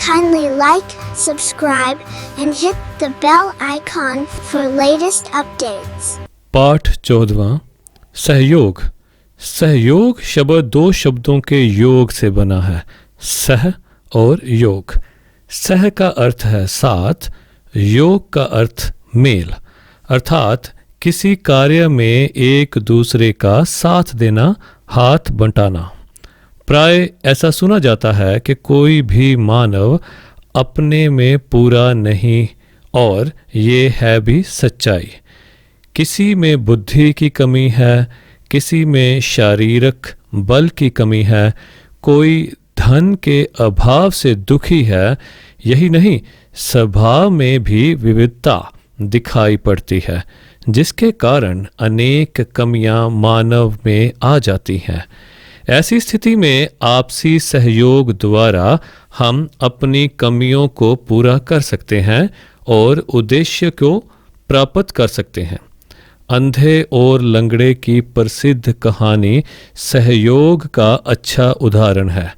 Kindly like, subscribe, and hit the bell icon for latest updates. पाठ 14 सहयोग। सहयोग शब्द दो शब्दों के योग से बना है, सह और योग। सह का अर्थ है साथ, योग का अर्थ मेल, अर्थात किसी कार्य में एक दूसरे का साथ देना, हाथ बंटाना। प्राय ऐसा सुना जाता है कि कोई भी मानव अपने में पूरा नहीं, और ये है भी सच्चाई। किसी में बुद्धि की कमी है, किसी में शारीरिक बल की कमी है, कोई धन के अभाव से दुखी है। यही नहीं, स्वभाव में भी विविधता दिखाई पड़ती है, जिसके कारण अनेक कमियां मानव में आ जाती हैं। ऐसी स्थिति में आपसी सहयोग द्वारा हम अपनी कमियों को पूरा कर सकते हैं और उद्देश्य को प्राप्त कर सकते हैं। अंधे और लंगड़े की प्रसिद्ध कहानी सहयोग का अच्छा उदाहरण है।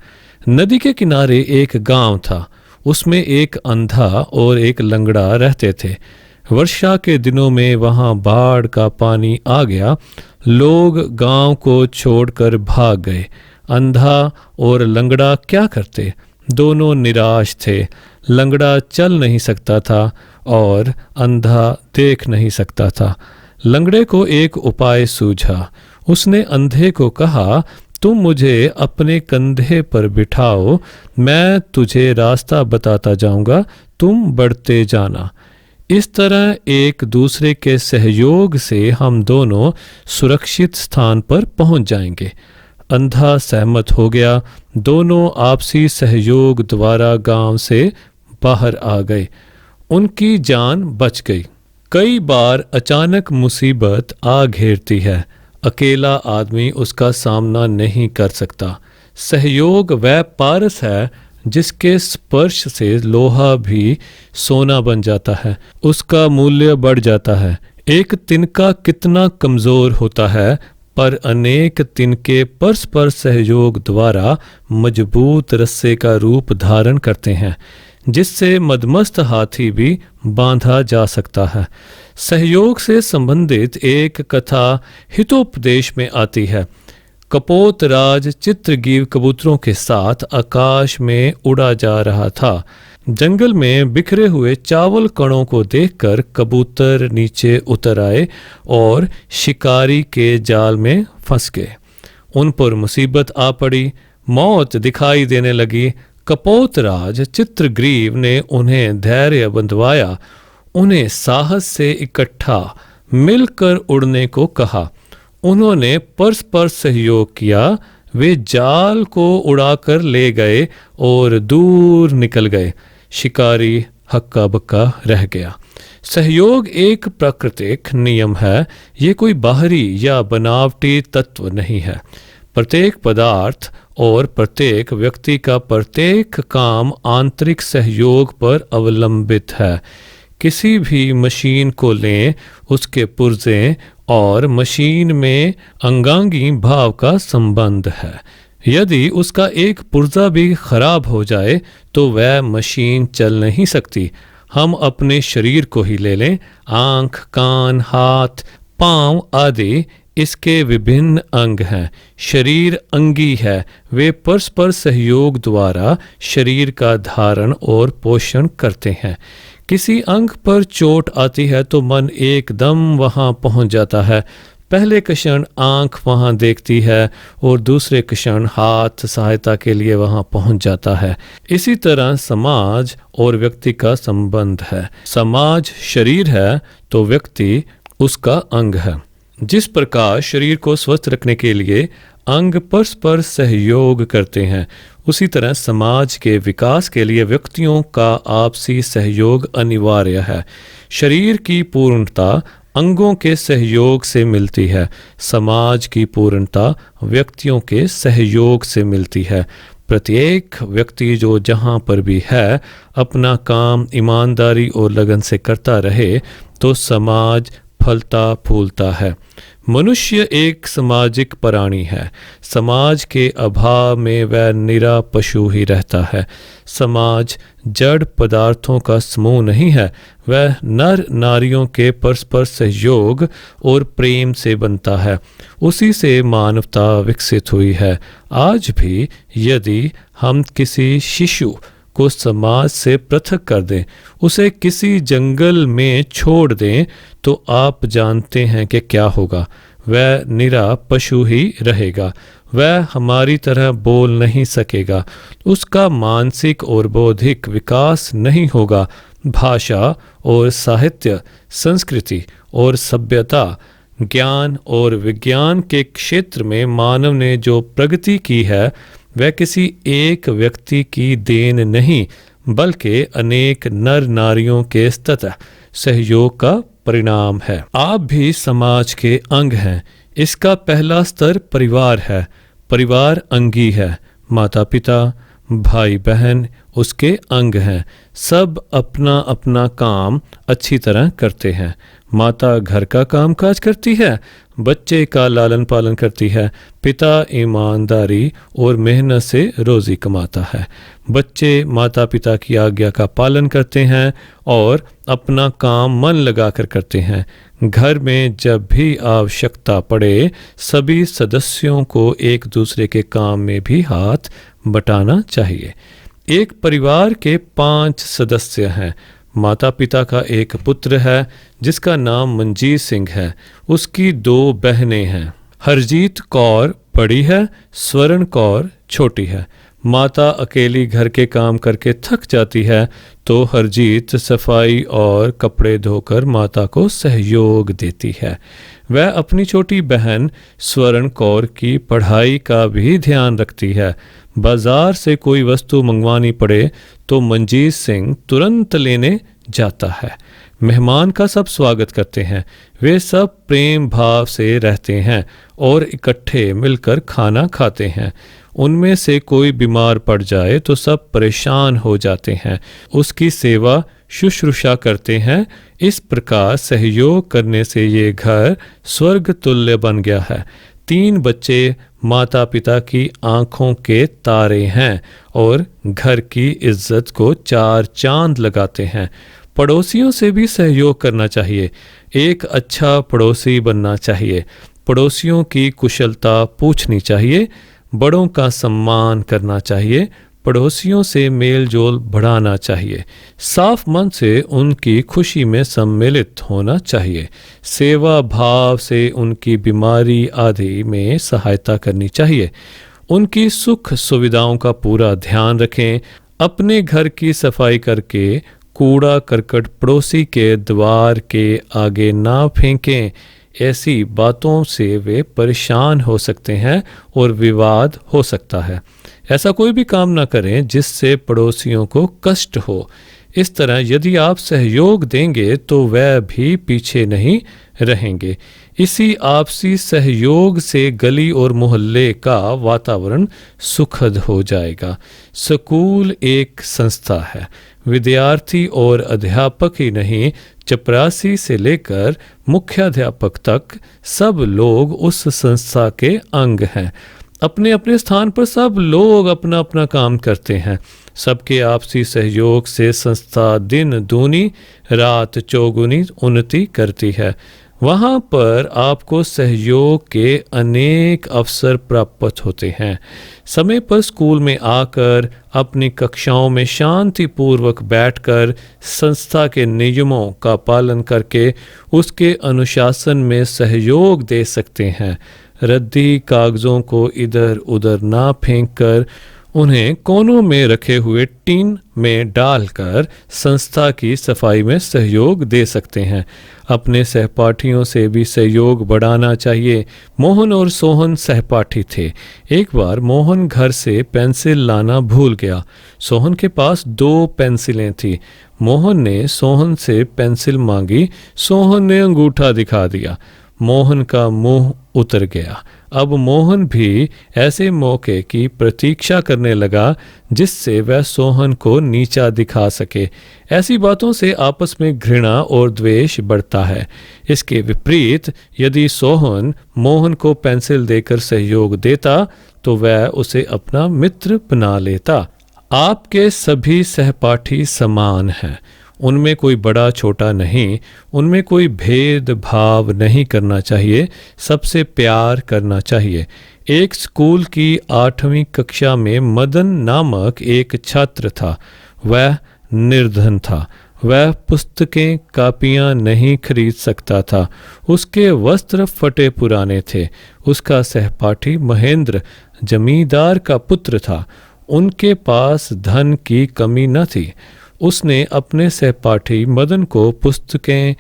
नदी के किनारे एक गांव था। उसमें एक अंधा और एक लंगड़ा रहते थे। वर्षा के दिनों में वहां बाढ़ का पानी आ गया। लोग गांव को छोड़कर भाग गए। अंधा और लंगड़ा क्या करते? दोनों निराश थे। लंगड़ा चल नहीं सकता था और अंधा देख नहीं सकता था। लंगड़े को एक उपाय सूझा। उसने अंधे को कहा, तुम मुझे अपने कंधे पर बिठाओ, मैं तुझे रास्ता बताता जाऊंगा, तुम बढ़ते जाना। इस तरह एक दूसरे के सहयोग से हम दोनों सुरक्षित स्थान पर पहुंच जाएंगे। अंधा सहमत हो गया। दोनों आपसी सहयोग द्वारा गांव से बाहर आ गए। उनकी जान बच गई। कई बार अचानक मुसीबत आ घेरती है। अकेला आदमी उसका सामना नहीं कर सकता। सहयोग वह पारस है जिसके स्पर्श से लोहा भी सोना बन जाता है, उसका मूल्य बढ़ जाता है। एक तिनका कितना कमजोर होता है, पर अनेक तिनके परस्पर सहयोग द्वारा मजबूत रस्से का रूप धारण करते हैं, जिससे मदमस्त हाथी भी बांधा जा सकता है। सहयोग से संबंधित एक कथा हितोपदेश में आती है। कपोत राज चित्रगीव कबूतरों के साथ आकाश में उड़ा जा रहा था। जंगल में बिखरे हुए चावल कणों को देखकर कबूतर नीचे उतर आए और शिकारी के जाल में फंस गए। उन पर मुसीबत आ पड़ी, मौत दिखाई देने लगी। कपोतराज चित्रग्रीव ने उन्हें धैर्य बंधवाया, उन्हें साहस से इकट्ठा मिलकर उड़ने को कहा। उन्होंने परस्पर सहयोग किया। वे जाल को उड़ाकर ले गए और दूर निकल गए। शिकारी हक्का बक्का रह गया। सहयोग एक प्राकृतिक नियम है, ये कोई बाहरी या बनावटी तत्व नहीं है। प्रत्येक पदार्थ और प्रत्येक व्यक्ति का प्रत्येक काम आंतरिक सहयोग पर अवलंबित है। किसी भी मशीन को लें, उसके पुर्जे और मशीन में अंगांगी भाव का संबंध है। यदि उसका एक पुर्जा भी खराब हो जाए तो वह मशीन चल नहीं सकती। हम अपने शरीर को ही ले लें, आंख, कान, हाथ, पांव आदि इसके विभिन्न अंग हैं। शरीर अंगी है। वे परस्पर सहयोग द्वारा शरीर का धारण और पोषण करते हैं। किसी अंग पर चोट आती है तो मन एकदम वहां पहुंच जाता है। पहले क्षण आंख वहां देखती है और दूसरे क्षण हाथ सहायता के लिए वहां पहुंच जाता है। इसी तरह समाज और व्यक्ति का संबंध है। समाज शरीर है तो व्यक्ति उसका अंग है। जिस प्रकार शरीर को स्वस्थ रखने के लिए अंग परस्पर सहयोग करते हैं, उसी तरह समाज के विकास के लिए व्यक्तियों का आपसी सहयोग अनिवार्य है। शरीर की पूर्णता अंगों के सहयोग से मिलती है। समाज की पूर्णता व्यक्तियों के सहयोग से मिलती है। प्रत्येक व्यक्ति जो जहाँ पर भी है अपना काम ईमानदारी और लगन से करता रहे तो समाज फलता फूलता है। मनुष्य एक सामाजिक प्राणी है। समाज के अभाव में वह निरा पशु ही रहता है। समाज जड़ पदार्थों का समूह नहीं है, वह नर नारियों के परस्पर सहयोग और प्रेम से बनता है। उसी से मानवता विकसित हुई है। आज भी यदि हम किसी शिशु को समाज से पृथक कर दें, उसे किसी जंगल में छोड़ दें, तो आप जानते हैं कि क्या होगा। वह निरा पशु ही रहेगा। वह हमारी तरह बोल नहीं सकेगा। उसका मानसिक और बौद्धिक विकास नहीं होगा। भाषा और साहित्य, संस्कृति और सभ्यता, ज्ञान और विज्ञान के क्षेत्र में मानव ने जो प्रगति की है, वह किसी एक व्यक्ति की देन नहीं, बल्कि अनेक नर नारियों के सतत सहयोग का परिणाम है। आप भी समाज के अंग हैं। इसका पहला स्तर परिवार है। परिवार अंगी है। माता पिता, भाई बहन उसके अंग हैं। सब अपना अपना काम अच्छी तरह करते हैं। माता घर का काम काज करती है, बच्चे का लालन पालन करती है। पिता ईमानदारी और मेहनत से रोजी कमाता है। बच्चे माता पिता की आज्ञा का पालन करते हैं और अपना काम मन लगाकर करते हैं। घर में जब भी आवश्यकता पड़े, सभी सदस्यों को एक दूसरे के काम में भी हाथ बटाना चाहिए। एक परिवार के 5 सदस्य हैं। माता पिता का एक पुत्र है जिसका नाम मनजीत सिंह है। उसकी 2 बहनें हैं। हरजीत कौर बड़ी है, स्वर्ण कौर छोटी है। माता अकेली घर के काम करके थक जाती है, तो हरजीत सफाई और कपड़े धोकर माता को सहयोग देती है। वह अपनी छोटी बहन स्वर्ण कौर की पढ़ाई का भी ध्यान रखती है। बाजार से कोई वस्तु मंगवानी पड़े तो मनजीत सिंह तुरंत लेने जाता है। मेहमान का सब स्वागत करते हैं। वे सब प्रेम भाव से रहते हैं और इकट्ठे मिलकर खाना खाते हैं। उनमें से कोई बीमार पड़ जाए तो सब परेशान हो जाते हैं, उसकी सेवा शुश्रूषा करते हैं। इस प्रकार सहयोग करने से ये घर स्वर्ग तुल्य बन गया है। 3 बच्चे माता पिता की आंखों के तारे हैं और घर की इज्जत को 4 चांद लगाते हैं। पड़ोसियों से भी सहयोग करना चाहिए। एक अच्छा पड़ोसी बनना चाहिए। पड़ोसियों की कुशलता पूछनी चाहिए। बड़ों का सम्मान करना चाहिए। पड़ोसियों से मेल जोल बढ़ाना चाहिए। साफ मन से उनकी खुशी में सम्मिलित होना चाहिए। सेवा भाव से उनकी बीमारी आदि में सहायता करनी चाहिए। उनकी सुख सुविधाओं का पूरा ध्यान रखें। अपने घर की सफाई करके कूड़ा करकट पड़ोसी के द्वार के आगे ना फेंकें। ऐसी बातों से वे परेशान हो सकते हैं और विवाद हो सकता है। ऐसा कोई भी काम ना करें जिससे पड़ोसियों को कष्ट हो। इस तरह यदि आप सहयोग देंगे तो वह भी पीछे नहीं रहेंगे। इसी आपसी सहयोग से गली और मोहल्ले का वातावरण सुखद हो जाएगा। स्कूल एक संस्था है। विद्यार्थी और अध्यापक ही नहीं, चपरासी से लेकर मुख्याध्यापक तक सब लोग उस संस्था के अंग हैं। अपने अपने स्थान पर सब लोग अपना अपना काम करते हैं। सबके आपसी सहयोग से संस्था दिन दूनी रात चौगुनी उन्नति करती है। वहाँ पर आपको सहयोग के अनेक अवसर प्राप्त होते हैं। समय पर स्कूल में आकर अपनी कक्षाओं में शांतिपूर्वक बैठकर संस्था के नियमों का पालन करके उसके अनुशासन में सहयोग दे सकते हैं। रद्दी कागजों को इधर उधर ना फेंककर उन्हें कोनों में रखे हुए टीन में डालकर संस्था की सफाई में सहयोग दे सकते हैं। अपने सहपाठियों से भी सहयोग बढ़ाना चाहिए। मोहन और सोहन सहपाठी थे। एक बार मोहन घर से पेंसिल लाना भूल गया। सोहन के पास 2 पेंसिलें थी। मोहन ने सोहन से पेंसिल मांगी। सोहन ने अंगूठा दिखा दिया। मोहन का मुंह उतर गया। अब मोहन भी ऐसे मौके की प्रतीक्षा करने लगा जिससे वह सोहन को नीचा दिखा सके। ऐसी बातों से आपस में घृणा और द्वेष बढ़ता है। इसके विपरीत यदि सोहन मोहन को पेंसिल देकर सहयोग देता तो वह उसे अपना मित्र बना लेता। आपके सभी सहपाठी समान हैं, उनमें कोई बड़ा छोटा नहीं, उनमें कोई भेदभाव नहीं करना चाहिए, सबसे प्यार करना चाहिए। एक स्कूल की 8वीं कक्षा में मदन नामक एक छात्र था। वह निर्धन था। वह पुस्तकें कापियां नहीं खरीद सकता था। उसके वस्त्र फटे पुराने थे। उसका सहपाठी महेंद्र जमींदार का पुत्र था। उनके पास धन की कमी न थी। उसने अपने सहपाठी मदन को पुस्तकें,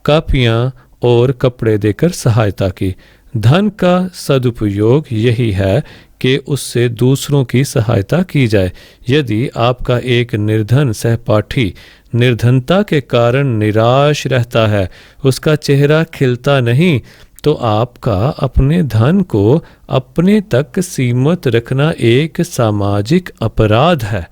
कापियां और कपड़े देकर सहायता की। धन का सदुपयोग यही है कि उससे दूसरों की सहायता की जाए। यदि आपका एक निर्धन सहपाठी निर्धनता के कारण निराश रहता है, उसका चेहरा खिलता नहीं, तो आपका अपने धन को अपने तक सीमित रखना एक सामाजिक अपराध है।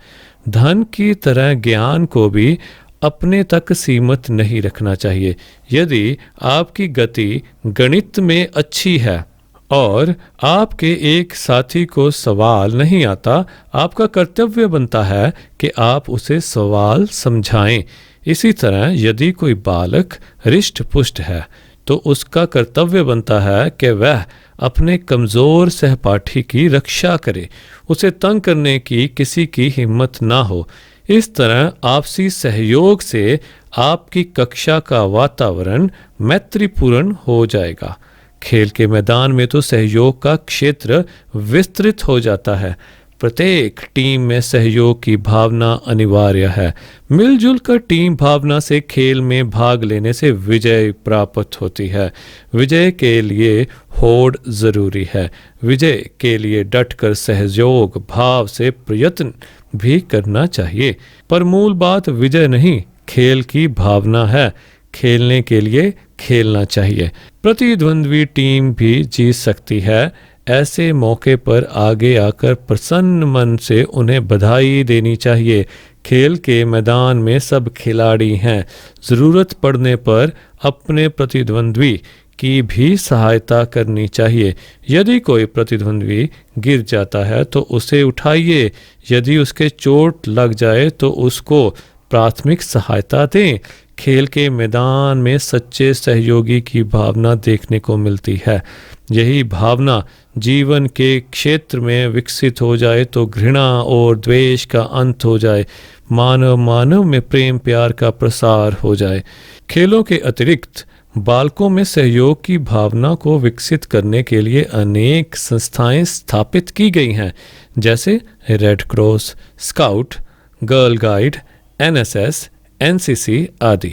धन की तरह ज्ञान को भी अपने तक सीमित नहीं रखना चाहिए। यदि आपकी गति गणित में अच्छी है और आपके एक साथी को सवाल नहीं आता, आपका कर्तव्य बनता है कि आप उसे सवाल समझाएं। इसी तरह यदि कोई बालक हृष्ट पुष्ट है तो उसका कर्तव्य बनता है कि वह अपने कमज़ोर सहपाठी की रक्षा करे, उसे तंग करने की किसी की हिम्मत ना हो। इस तरह आपसी सहयोग से आपकी कक्षा का वातावरण मैत्रीपूर्ण हो जाएगा। खेल के मैदान में तो सहयोग का क्षेत्र विस्तृत हो जाता है। प्रत्येक टीम में सहयोग की भावना अनिवार्य है। मिलजुल कर टीम भावना से खेल में भाग लेने से विजय प्राप्त होती है। विजय के लिए होड़ जरूरी है। विजय के लिए डटकर सहयोग भाव से प्रयत्न भी करना चाहिए। पर मूल बात विजय नहीं, खेल की भावना है। खेलने के लिए खेलना चाहिए। प्रतिद्वंद्वी टीम भी जीत सकती है। ऐसे मौके पर आगे आकर प्रसन्न मन से उन्हें बधाई देनी चाहिए। खेल के मैदान में सब खिलाड़ी हैं। ज़रूरत पड़ने पर अपने प्रतिद्वंद्वी की भी सहायता करनी चाहिए। यदि कोई प्रतिद्वंद्वी गिर जाता है तो उसे उठाइए। यदि उसके चोट लग जाए तो उसको प्राथमिक सहायता दें। खेल के मैदान में सच्चे सहयोगी की भावना देखने को मिलती है। यही भावना जीवन के क्षेत्र में विकसित हो जाए तो घृणा और द्वेष का अंत हो जाए। मानव मानव में प्रेम प्यार का प्रसार हो जाए। खेलों के अतिरिक्त बालकों में सहयोग की भावना को विकसित करने के लिए अनेक संस्थाएं स्थापित की गई हैं, जैसे red cross, scout, girl guide, NSS, NCC आदि।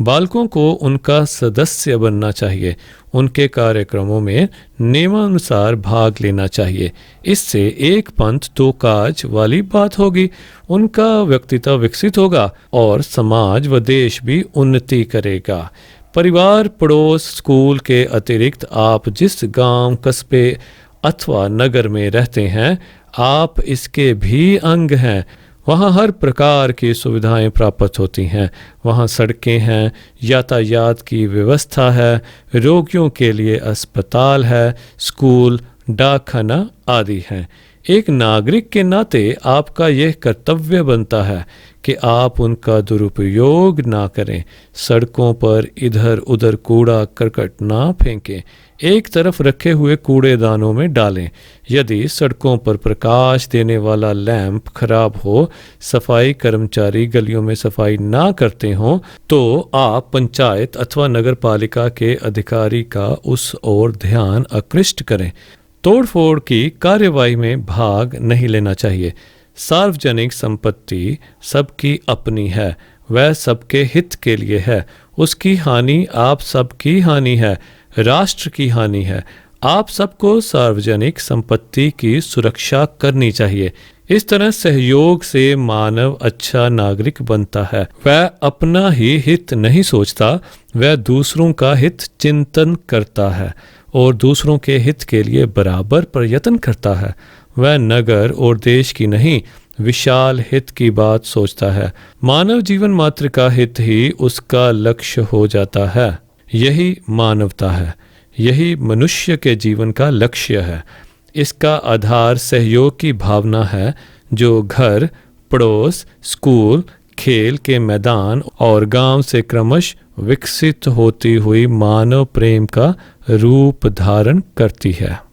बालकों को उनका सदस्य बनना चाहिए। उनके कार्यक्रमों में नियमानुसार भाग लेना चाहिए। इससे एक पंथ दो काज वाली बात होगी। उनका व्यक्तित्व विकसित होगा और समाज व देश भी उन्नति करेगा। परिवार, पड़ोस, स्कूल के अतिरिक्त आप जिस गांव, कस्बे अथवा नगर में रहते हैं, आप इसके भी अंग हैं। वहाँ हर प्रकार की सुविधाएं प्राप्त होती हैं। वहाँ सड़कें हैं, यातायात की व्यवस्था है, रोगियों के लिए अस्पताल है, स्कूल, डाकखाना आदि हैं। एक नागरिक के नाते आपका यह कर्तव्य बनता है कि आप उनका दुरुपयोग ना करें। सड़कों पर इधर उधर कूड़ा करकट ना फेंकें। एक तरफ रखे हुए कूड़ेदानों में डालें। यदि सड़कों पर प्रकाश देने वाला लैंप खराब हो, सफाई कर्मचारी गलियों में सफाई ना करते हों, तो आप पंचायत अथवा नगर पालिका के अधिकारी का उस ओर ध्यान आकृष्ट करें। तोड़फोड़ की कार्यवाही में भाग नहीं लेना चाहिए। सार्वजनिक संपत्ति सबकी अपनी है, वह सबके हित के लिए है। उसकी हानि आप सबकी हानि है, राष्ट्र की हानि है। आप सबको सार्वजनिक संपत्ति की सुरक्षा करनी चाहिए। इस तरह सहयोग से मानव अच्छा नागरिक बनता है। वह अपना ही हित नहीं सोचता, वह दूसरों का हित चिंतन करता है। और दूसरों के हित के लिए बराबर प्रयत्न करता है, वह नगर और देश की नहीं, विशाल हित की बात सोचता है। मानव जीवन मात्र का हित ही उसका लक्ष्य हो जाता है। यही मानवता है, यही मनुष्य के जीवन का लक्ष्य है। इसका आधार सहयोग की भावना है, जो घर, पड़ोस, स्कूल, खेल के मैदान और गांव से क्रमश विकसित होती हुई मानव प्रेम का रूप धारण करती है।